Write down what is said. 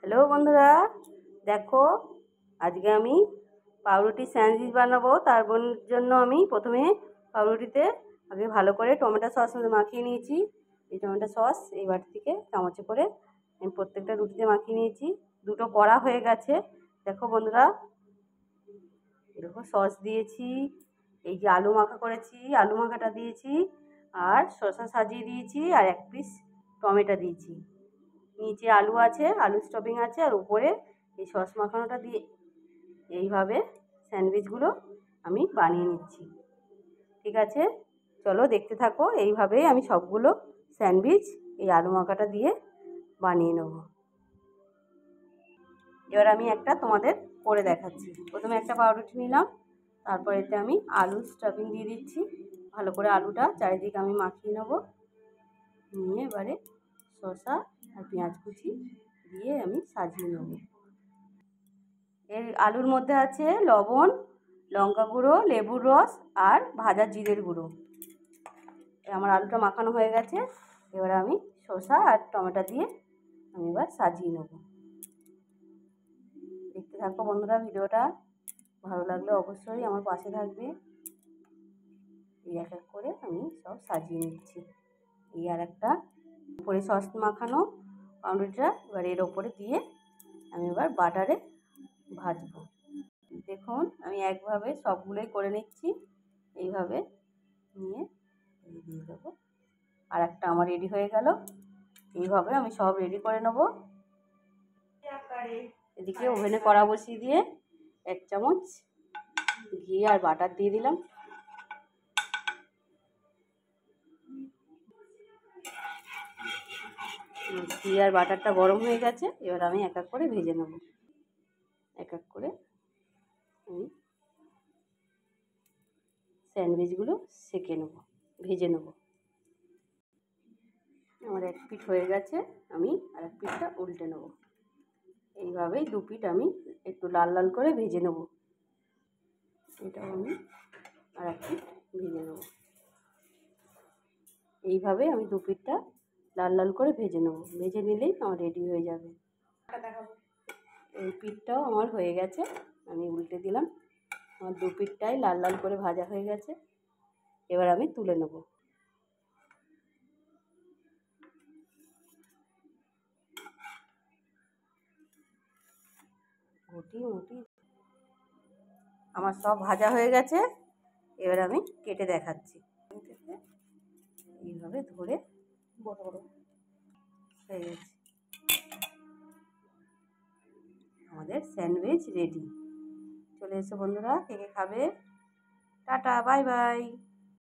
Hello বন্ধুরা, দেখো আজকে আমি পাউরুটি স্যান্ডউইচ বানাবো। তার জন্য আমি প্রথমে পাউরুটিতে আগে ভালো করে টমেটো সস মাখিয়ে নিয়েছি। এই টমেটো সস এই বাটি থেকে চামচে করে আমি প্রত্যেকটা রুটিতে মাখিয়ে নিয়েছি। দুটো কড়া হয়ে গেছে। দেখো বন্ধুরা, এরকম সস দিয়েছি, এই যে আলু মাখা করেছি আলু মাখাটা দিয়েছি, আর শসা সাজিয়ে দিয়েছি, আর এক পিস টমেটো দিয়েছি। নিচে আলু আছে, আলু স্টফিং আছে, আর উপরে এই সস মাখানোটা দিয়ে এইভাবে স্যান্ডউইচগুলো আমি বানিয়ে নিচ্ছি। ঠিক আছে, চলো দেখতে থাকো। এইভাবেই আমি সবগুলো স্যান্ডউইচ এই আলু মাখাটা দিয়ে বানিয়ে নেব। এবার আমি একটা তোমাদের করে দেখাচ্ছি। প্রথমে একটা পাউরুটি নিলাম, তারপর এতে আমি আলু স্টফিং দিয়ে দিচ্ছি। ভালো করে আলুটা চারিদিকে আমি মাখিয়ে নেব। নিয়ে এবারে শসা আর পেঁয়াজ কুচি দিয়ে আমি সাজিয়ে নেব। এর আলুর মধ্যে আছে লবণ, লঙ্কা গুঁড়ো, লেবুর রস আর ভাজা জিরের গুঁড়ো। আমার আলুটা মাখানো হয়ে গেছে। এবার আমি শসা আর টমেটো দিয়ে আমি এবার সাজিয়ে নেব। দেখতে থাকো বন্ধুরা ভিডিওটা। ভালো লাগলে অবশ্যই আমার পাশে থাকবে। এই এক এক করে আমি সব সাজিয়ে নিচ্ছি। এই আর একটা উপরে সস মাখানো পাউরুটিটা এবার এর ওপরে দিয়ে আমি এবার বাটারে ভাজবো। দেখুন আমি একভাবে সবগুলোই করে নিচ্ছি। এইভাবে নিয়ে দিয়ে দেবো। আর একটা আমার রেডি হয়ে গেল। এইভাবে আমি সব রেডি করে নেব। এদিকে ওভেনে কড়া বসিয়ে দিয়ে 1 চামচ ঘি আর বাটার দিয়ে দিলাম। ঘি আর বাটারটা গরম হয়ে গেছে। এবার আমি এক এক করে ভেজে নেব। এক এক করে আমি স্যান্ডউইচগুলো সেঁকে নেব, ভেজে নেব। আমার এক পিঠ হয়ে গেছে, আমি আর এক পিঠটা উল্টে নেব। এইভাবেই দু পিঠ আমি একটু লাল লাল করে ভেজে নেব। এটাও আমি আর এক পিঠ ভেজে নেব। এইভাবে আমি দু পিঠটা লাল লাল করে ভেজে নেব। ভেজে নিলেই আমার রেডি হয়ে যাবে। এই পিঠটাও আমার হয়ে গেছে, আমি উল্টে দিলাম। আমার দু পিঠটাই লাল লাল করে ভাজা হয়ে গেছে। এবার আমি তুলে নেব। ঘুটি মুটি আমার সব ভাজা হয়ে গেছে। এবার আমি কেটে দেখাচ্ছি। এইভাবে ধরে বড় বড় হয়ে গেছে। আমাদের স্যান্ডউইচ রেডি। চলে এসো বন্ধুরা, কে কে খাবে। Tata, bye bye.